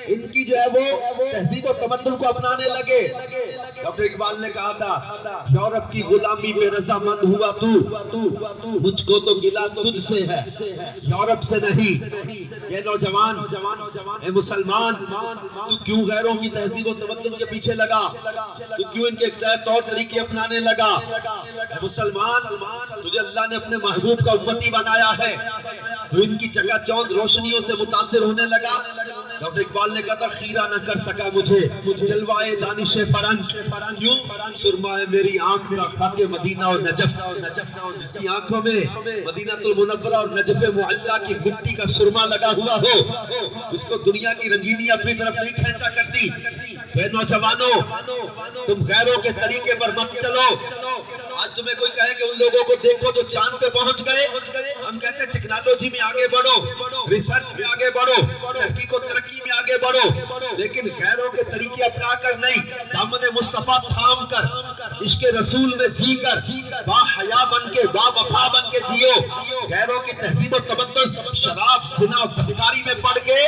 ان کی جو ہے وہ تہذیب و تمدن کو اپنانے لگے. ڈاکٹر اقبال نے کہا تھا یورپ کی غلامی میں رضامند ہوا تو مجھ کو تو گلہ تجھ سے ہے یورپ سے نہیں. یہ نوجوان اے مسلمان تو کیوں غیروں کی تہذیب و تمدن کے پیچھے لگا؟ تو کیوں ان کے طور طریقے اپنانے لگا؟ اے مسلمان تجھے اللہ نے اپنے محبوب کا امتی بنایا ہے تو ان کی چکا چوند روشنیوں سے متاثر ہونے لگا. ڈاکٹر اقبال نے کہا تھا خیرہ نہ کر سکا مجھے جلوائے دانش فرنگ کیوں سرما ہے میری آنکھ کا خاک مدینہ اور نجف. جس کی آنکھوں میں مدینہ المنورہ اور نجف معلیٰ کی مٹی کا سرما لگا ہوا ہو اس کو دنیا کی رنگینی اپنی طرف نہیں کھینچا کرتی. اے نوجوانوں تم غیروں کے طریقے پر مت چلو. آج تمہیں کوئی کہے کہ ان لوگوں کو دیکھو جو چاند پہ پہنچ گئے. ہم کہتے ہیں ٹیکنالوجی میں آگے بڑھو ریسرچ میں آگے بڑھو تحقیق و ترقی میں آگے بڑھو لیکن غیروں کے طریقے اپنا کر نہیں. دامن مصطفیٰ تھام کر عشق رسول میں جی کر با حیا بن کے با وفا بن کے جیو. غیروں کی تہذیب و تمدن شراب زنا و بدکاری میں پڑ کے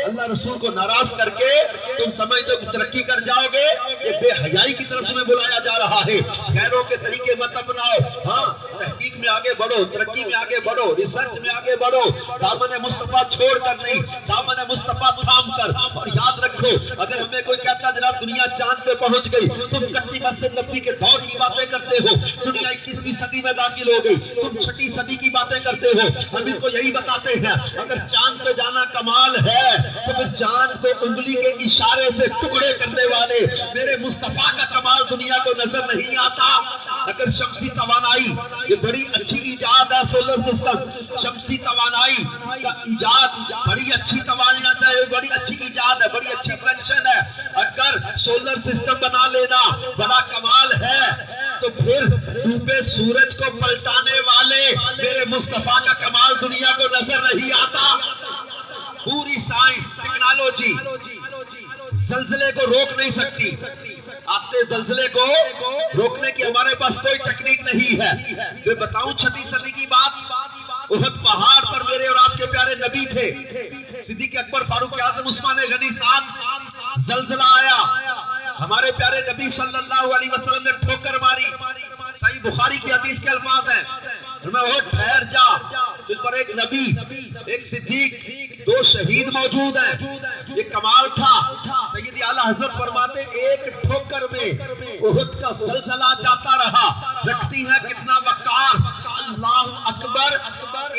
اللہ رسول کو ناراض کر کے تم سمجھتے ہو کہ ترقی کر جاؤ گے. یہ بے حیائی کی طرف تمہیں بلایا جا رہا ہے. غیروں کے طریقے مت اپناؤ. ہاں تحقیق میں آگے بڑھو ترقی میں آگے بڑھو ریسرچ میں آگے بڑھو دامن مصطفیٰ چھوڑ کر نہیں دامن مصطفیٰ تھام کر. اور یاد رکھو اگر ہمیں کوئی کہتا جناب دنیا چاند پہ پہنچ گئی تم کچی مسجد نبی کے دور کی باتیں کرتے ہو. دنیا 21ویں صدی میں داخل ہو گئی تم 6ٹی صدی کی باتیں کرتے ہو. ہم ان کو یہی بتاتے ہیں اگر چاند پہ جانا کمال ہے تو پھر چاند کو انگلی کے اشارے سے ٹکڑے کرنے والے میرے مصطفیٰ کا کمال دنیا کو نظر نہیں آتا. اگر شمسی توانائی یہ بڑی اچھی ایجاد ہے سولر سسٹم شمسی توانائی کا ایجاد بڑی اچھی توانائی ہے بڑی اچھی ایجاد ہے بڑی اچھی انوینشن ہے. اگر سولر سسٹم بنا لینا بڑا کمال ہے تو پھر ڈوبے سورج کو پلٹانے والے میرے مصطفیٰ کا کمال دنیا کو نظر نہیں آتا. پوری سائنس ٹیکنالوجی زلزلے کو روک نہیں سکتی. آتے زلزلے کو روکنے کی ہمارے پاس کوئی ٹیکنیک نہیں ہے. میں بتاؤں 6ٹی صدی کی بات احد پہاڑ پر میرے اور آپ کے پیارے نبی تھے صدیق اکبر فاروق اعظم عثمان غنی صاحب. زلزلہ آیا ہمارے پیارے نبی صلی اللہ علیہ وسلم نے ٹھوکر ماری. صحیح بخاری کی حدیث کے الفاظ ہیں میں وہ ٹھہر جا جن پر ایک نبی ایک صدیق 2 شہید موجود ہیں. یہ کمال تھا. سیدی اعلیٰ حضرت فرماتے ایک ٹھوکر میں احد کا زلزلہ جاتا رہا. رکھتی ہے کتنا وقار. اللہ اکبر.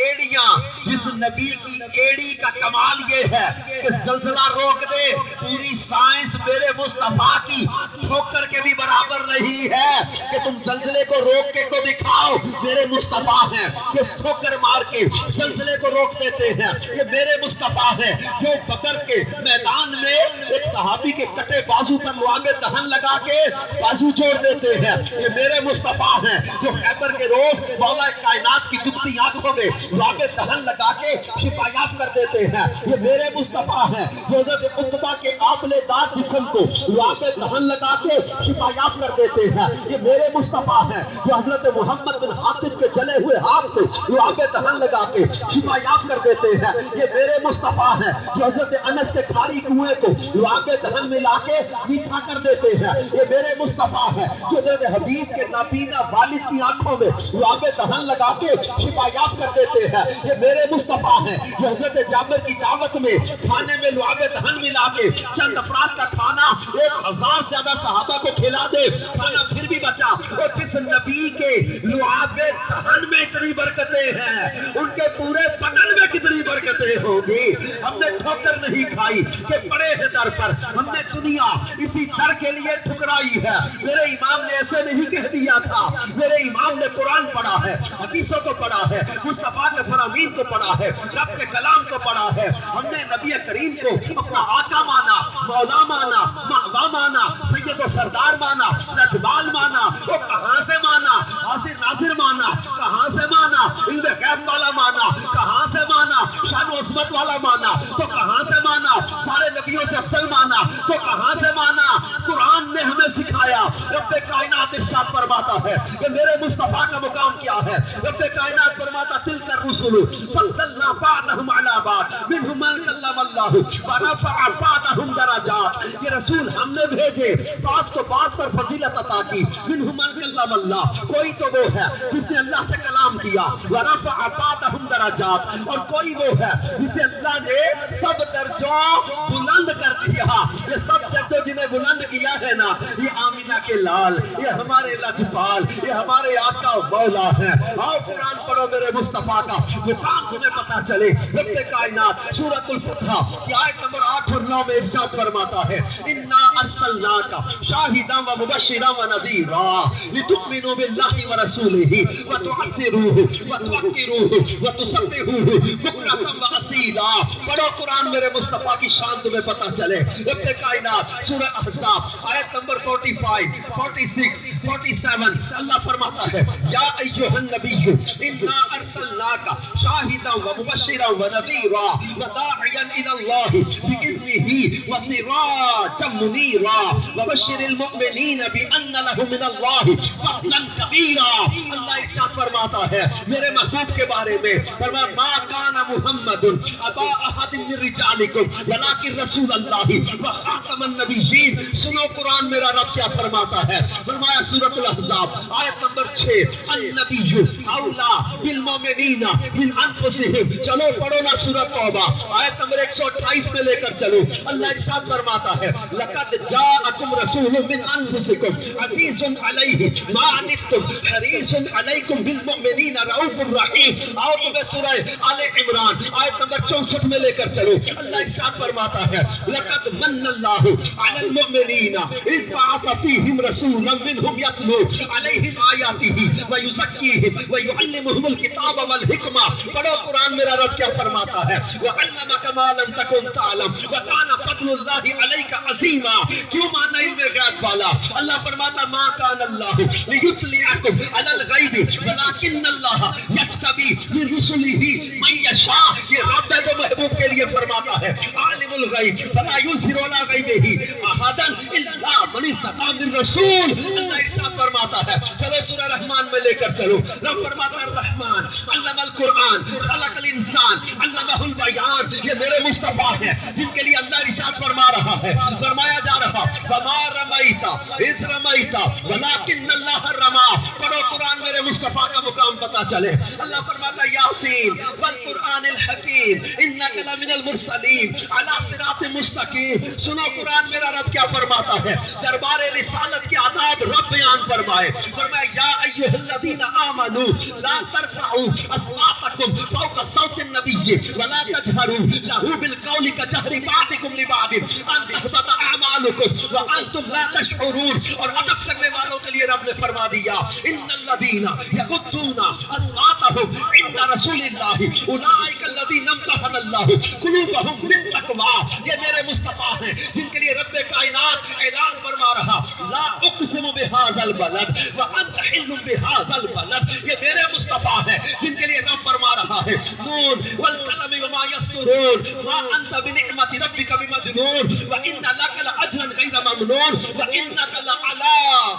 ایڑیاں جس نبی کی ایڑی کا کمال یہ ہے کہ زلزلہ روک دے. پوری سائنس میرے مصطفیٰ کی ٹھوکر کے بھی برابر نہیں ہے کہ تم زلزلے کو روک کے تو دکھاؤ. میرے مصطفیٰ ہیں جو ٹھوکر مار کے زلزلے کو روک دیتے ہیں. یہ میرے مصطفیٰ ہیں جو بدر کے میدان میں ایک صحابی کے کٹے بازو پر لعاب دہن لگا کے بازو چھوڑ دیتے ہیں. یہ میرے مصطفیٰ ہیں جو خیبر کے روز مولا کائنات کی دبتی آنکھوں میں لعاب دہن لگا کے شفا یاب کر دیتے ہیں. یہ میرے مصطفیٰ ہیں جو حضرت عتبہ کے آبلے دار جسم کو لعاب دہن لگا کے شفا یاب کر دیتے ہیں. یہ میرے مصطفیٰ ہیں جو حضرت محمد بن حاتم کے جلے ہوئے ہاتھ کو لعاب دہن لگا کے شفا یاب کر دیتے ہیں. یہ میرے مصطفیٰ ہیں جو حضرت انس کے کھاری کنویں کو لعاب دہن میں لا کے میٹھا کر دیتے ہیں. یہ میرے مصطفیٰ ہیں جو حضرت حبیب کے نابینا والد کی آنکھوں میں لعاب دہن لگا کے شفا یاب کر دیتے ہیں. یہ میرے مصطفیٰ ہیں جو حضرت جابر کی دعوت میں کھانے میں لعاب دہن ملا کے چند افراد کا کھانا 1000 زیادہ صحابہ کو کھلا دے کھانا پھر بھی بچا. اور کس نبی کے لعاب دہن میں اتنی برکتیں ہیں ان کے پورے بدن میں کتنی برکتیں ہوگی. ہم نے ٹھوکر نہیں کھائی کہ پڑے ہیں در پر. ہم نے دنیا اسی در کے لیے ٹھکرائی ہے. میرے امام نے ایسے نہیں کہہ دیا تھا. میرے امام نے قرآن پڑھا ہے حدیثوں کو پڑھا ہے مصطفیٰ کے فرامین کو پڑھا ہے رب کے کلام کو پڑھا ہے. ہم نے نبی کریم کو اپنا آقا مانا مولا مانا مأوا مانا سید و سردار مانا رجبال مانا. وہ کہاں سے مانا؟ حاضر ناظر مانا. کہاں سے مانا؟ علم غیب والا مانا. کہاں سے مانا؟ شان و عظمت والا مانا. تو کہاں سے مانا؟ سارے نبیوں سے افضل مانا. تو کہاں سے مانا؟ قرآن نے ہمیں سکھایا. رب کائنات کائنات ارشاد فرماتا ہے کہ میرے مصطفیٰ کا مقام کیا ہے. رب کائنات فرماتا تلک الرسل فضلنا بعضهم علی بعض منهم من کلم اللہ ورفع بعضهم درجات. یہ رسول ہم نے بھیجے، بعض کو بعض پر فضیلت عطا کی. منهم من کلم اللہ، کوئی تو وہ ہے جس نے اللہ سے کلام کیا. ورفع بعضهم درجات، اور کوئی وہ ہے جسے اللہ نے سب درجوں بلند کر دیا. یہ سب درجوں جنہیں بلند کیا ہے نا، یہ آمینہ کے لال، یہ ہمارے لجپال، یہ ہمارے آقا و مولا ہیں. آؤ قرآن پڑھو میرے مصطفیٰ کا مقام تمہیں پتا چلے. رب کائنات سورۃ الفتح کی آیت نمبر 8 اور 9 میں ارشاد فرماتا ہے انا ارسلناک شاہدا و مبشرا و نذیرا لتؤمنوا باللہ ورسولہ وتعزروہ وتوقروہ وتسبحوہ بکرۃ و اصیلا. پڑھو قرآن میرے مصطفیٰ کی شان تمہیں پتا چلے. رب کائنات سورہ احزاب آیت نمبر 45 46 47 اللہ فرماتا ہے یا ایھا النبی انا ارسلناک شاہدا و مبشرا و نذیرا وداعیا الی اللہ باذنہ وسراجا منیرا وبشر المؤمنین بان لهم من اللہ فضلا کبیرا. اللہ ارشاد فرماتا ہے میرے محبوب کے بارے میں، فرمایا ما کان محمد ابا احد من رجالکم ولکن رسول اللہ وخاتم النبیین. سنو قرآن میرا رب کیا فرماتا ہے. فرمایا سورۃ الاحزاب آیت نمبر 6 النبی اولا بالمؤمنین من انفسہم. چلو پڑھو نا سورۃ توبہ آیت نمبر 128 میں لے کر چلو. اللہ ارشاد فرماتا ہے لقد جاءکم رسول من انفسکم عزیز علیہ ما عنتم حریص علیکم بالمؤمنین رؤوف الرحیم. آؤ تمہیں سورہ آل عمران آیت نمبر 64 میں لے کر چلو. اللہ ارشاد فرماتا ہے لقد من اللہ علی المؤمنین اذ بعث فیہم رسولا منہم یتلو علیہم آیاتہ ویزکیہم ویعلمہم الکتاب والحکمہ. پڑھو قرآن میرا رب کیا فرماتا ہے وعلمک ما لم تکن تعلم وکان فضل اللہ علیک عظیما. کیوں مانا علم غیب والا؟ اللہ فرماتا ما کان اللہ لیطلعکم علی الغیب ولکن اللہ یجتبی من رسلہ من یشاء. یہ رب ہے جو محبوب کے لیے فرماتا ہے عالم الغیب فلا یظہر علی غیبہ احدا الا من ارتضی من رسول. اللہ ارشاد فرماتا ہے چلو سورہ رحمان میں لے کر چلو. رب فرماتا ہے الرحمن علم القرآن خلق الانسان علمہ البیان. یہ میرے مصطفیٰ ہیں جن کے لیے اللہ ارشاد فرما رہا ہے، فرمایا جا رہا وما رمیت اذ رمیت ولکن اللہ رمی. پڑھو قرآن میرے مصطفیٰ کا مقام پتا چلے. اللہ فرماتا یاسین والقرآن الحکیم انک لمن المرسلین علی صراط مستقیم. سنو قرآن میرا رب کیا فرماتا ہے. دربار رسالت کے آداب رب بیان فرمائے. فرمایا یا ایھا الذین آمنوا لا ترفعوا اصواتکم فوق صوت النبی ولا تجهروا له بالقول كجهر بعضکم لبعض ان تحبط اعمالکم وانتم لا تشعرون. اور ادب کرنے والوں کے لیے رب نے فرما دیا ان الذین یغضون اصواتهم عند رسول اللہ اولئک الذین امتحن اللہ قلوبهم بالتقوی. یہ میرے مصطفیٰ ہیں جن کے لیے رب کائنات اعلان فرما رہا لا اقسم بهذا البلد وانت حل بهذا البلد. یہ میرے مصطفیٰ ہیں جن کے لیے رب فرما رہا ہے نون والقلم وما يسطرون ما انت بنعمت ربک بمجنون وان لك لاجرا غیر ممنون وانك لعلى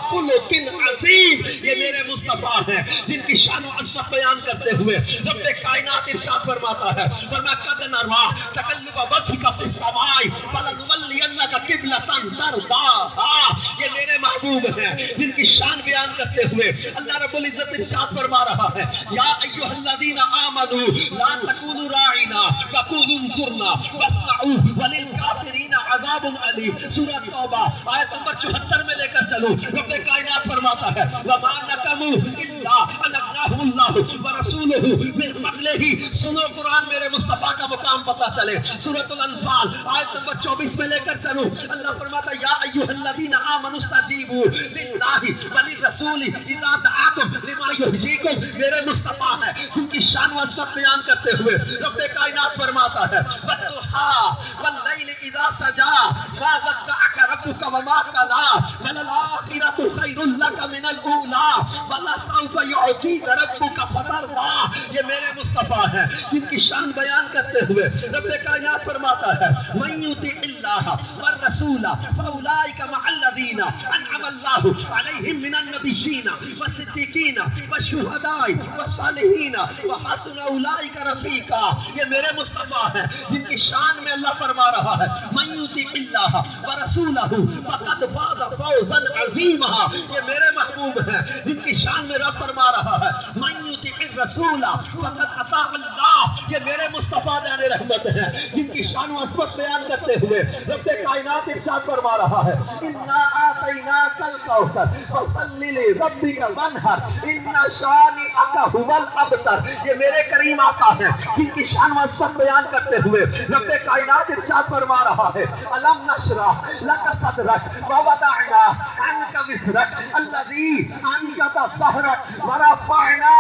خلق عظیم. یہ میرے مصطفیٰ ہیں جن کی شان و عظمت بیان کرتے ہوئے رب کائنات ارشاد فرماتا ہے فرمایا قد نرى تقلب وجهك في السماء فلنولينك قبلة ترضاها. یہ میرے محبوب ہیں جن کی شان بیان کرتے ہوئے اللہ رب العزت ارشاد فرما رہا ہے یا ایھا الذین آمنوا لا تقولوا راعنا وقولوا انظرنا واسمعوا وللکافرین عذاب علیم. سورہ توبہ آیت نمبر 74 میں لے کر چلو. رب کائنات فرماتا ہے وما نقموا الا ان اغناهم اللہ ورسولہ من فضلہ. سنو قرآن میرے مصطفیٰ کا مقام پتا چلے. سورۃ الانفال آیت نمبر 24 میں لے کر چلو. اللہ فرماتا یا ایھا الذین آمنوا استجیبوا للہ وللرسول اذا دعاکم لما یحییکم. میرے مصطفیٰ ہے جن کی شان و عظمت بیان کرتے ہوئے رب کائنات فرماتا ہے والضحیٰ واللیل اذا سجا ما ودعک ربک وما قلی وللآخرۃ خیر لک من الاولی ولسوف یعطیک ربک فترضی. یہ میرے مصطفیٰ ہیں جن کی شان بیان کرتے ہوئے رب کائنات فرماتا ہے من یطع اللہ والرسول ورسولا فاولئک مع الذین انعم اللہ علیہم من النبیین والصدیقین والشہداء والصالحین وحسن اولئک رفیقا. یہ میرے مصطفیٰ ہیں جن کی شان میں اللہ فرما رہا ہے من یطع اللہ ورسولہ فقد فاز فوزا عظیما. یہ میرے محبوب ہیں جن کی شان میں رب فرما رہا ہے من یطع الرسول فقد اطاع اللہ. یہ میرے مصطفیٰ جان رحمت ہیں جن کی شان و عظمت بیان کرتے ہوئے رب کائنات ارشاد فرما رہا ہے انا اعطیناک الکوثر فصل لربک وانحر ان شانئک هو الابتر. یہ میرے کریم آقا ہیں جن کی شان و عظمت بیان کرتے ہوئے رب کائنات ارشاد فرما رہا ہے الم نشرح لک صدرک ووضعنا عنک وزرک الذی انقض ظہرک ورفعنا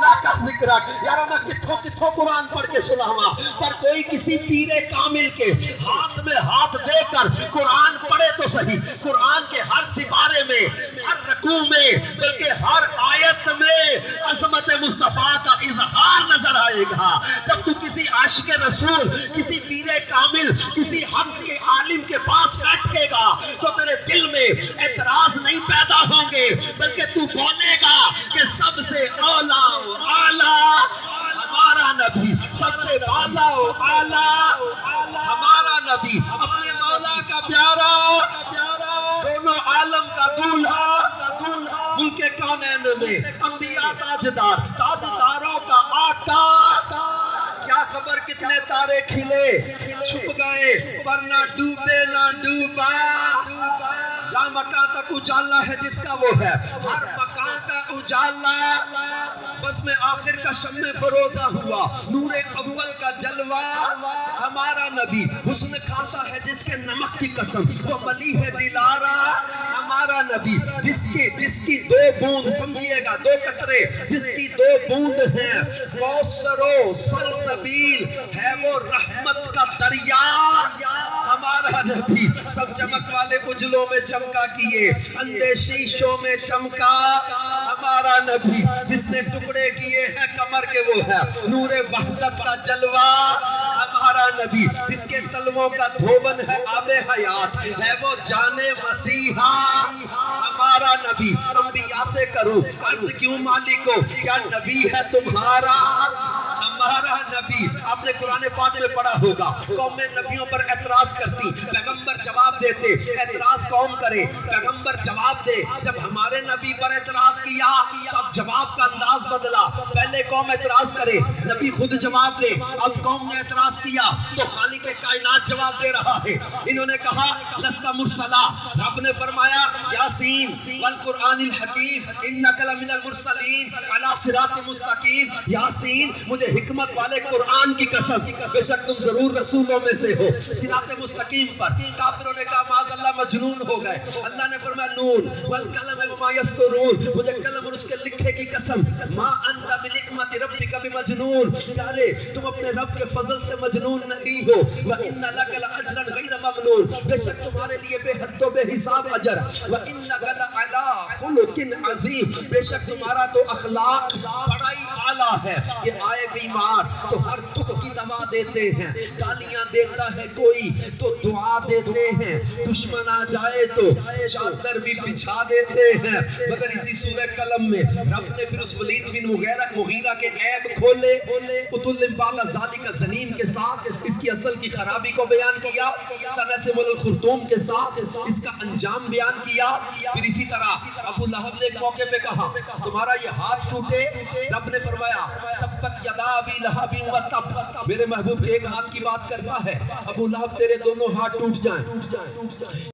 لک ذکرک. یارو میں کتھوں قرآن پڑھ کے سناواں پر کوئی کسی پیر کامل کے ہاتھ میں ہاتھ دے کر قرآن پڑھے تو صحیح. قرآن کے ہر سپارے میں ہر رکوع میں بلکہ ہر آیت میں عظمت مصطفیٰ کا اظہار نظر آئے گا. جب تو کسی عاشق رسول کسی پیر کامل کسی حق کے عالم کے پاس بیٹھے گا تو تیرے دل میں اعتراض نہیں پیدا ہوں گے بلکہ تو بولے گا کہ سب سے اولا اعلیٰ ہمارا نبی, سب سے بالا و اعلیٰ ہمارا نبی, اپنے مولا کا پیارا, دونوں عالم کا دولہا, ملک کونین میں انبیاء تاجدار, تاجداروں کا آقا. کیا خبر کتنے تارے کھلے چھپ گئے پر نہ ڈوبے نہ ڈوبا. لا مکان تک اجالا ہے جس کا وہ ہے, ہر مکان کا اجالا. بس میں آخر کا شمع فروزہ ہوا, نور اول کا جلوہ ہمارا نبی. حسن کھاتا ہے جس کے نمک کی قسم, وہ ملی ہے دلارا ہمارا نبی. جس کی دو بوند, سمجھیے گا دو قطرے, جس کی دو بوند ہیں کوثر و سلسبیل ہے وہ رحمت کا دریا ہمارا نبی. سب چمک والے اجلوں میں چمکا کیے, اندھے شیشوں میں چمکا ہمارا نبی. جس نے ٹکڑے کیے ہیں کمر کے وہ ہے نور وحدت کا جلوہ ہمارا نبی. جس کے تلووں کا دھوبن ہے آب حیات ہے وہ جان مسیحا ہمارا نبی. انبیاء سے کروں عرض کیوں مالکو, کیا نبی ہے تمہارا ہمارا نبی. آپ نے قرآن پاک میں پڑھا ہوگا قومیں نبیوں پر اعتراض کرتی, پیغمبر جواب دیتے. اعتراض قوم کرے, پیغمبر جواب دے. جب ہمارے نبی پر اعتراض کیا تو اب جواب کا انداز بدلا. پہلے قوم اعتراض کرے, نبی خود جواب دے. اب قوم نے اعتراض کیا تو خالق کائنات جواب دے رہا ہے. انہوں نے کہا لست مرسلا, رب نے فرمایا یاسین والقرآن الحکیم انک لمن المرسلین علی صراط مستقیم. یاسین مجھے حکمت والے قرآن کی قسم, بے شک تم ضرور رسولوں میں سے ہو صراط مستقیم پر. کافروں نے کہا معاذ اللہ مجنون ہو گئے. اللہ نے فرمایا نون والقلم وما یسطرون, مجھے قلم اور اس کے لکھے کی قسم, ما انت بنعمت ربک بمجنون. پیارے تم اپنے رب کے فضل سے مجنون نہیں ہو. وان لک لاجرا غیر ممنون, بے شک تمہارے لیے بے حد و بے حساب اجر. وانک لعلی خلق عظیم, بے شک تمہارا تو اخلاق بڑا ہی اعلیٰ ہے. یہ آئے بیمار تو ہر دکھ کی دوا دیتے ہیں, گالیاں دیتا ہے کوئی تو دعا دیتے ہیں, دشمن آ جائے تو چادر بھی بچھا دیتے ہیں. مگر اسی سورہ قلم میں رب نے پھر اس ولید بن مغیرہ کے عیب کھولے, اتل بعد ذالک زنیم کے ساتھ اس کی اصل کی خرابی کو بیان کیا, سنسمل الخرطوم کے ساتھ اس کا انجام بیان کیا. پھر اسی طرح ابو لہب نے ایک موقع پہ کہا تمہارا یہ ہاتھ ٹوٹے, رب نے فرمایا تبت یدا ابی لہب وتب. میرے محبوب کے ایک ہاتھ کی بات کرتا ہے, ابو لہب تیرے دونوں ہاتھ ٹوٹ جائیں.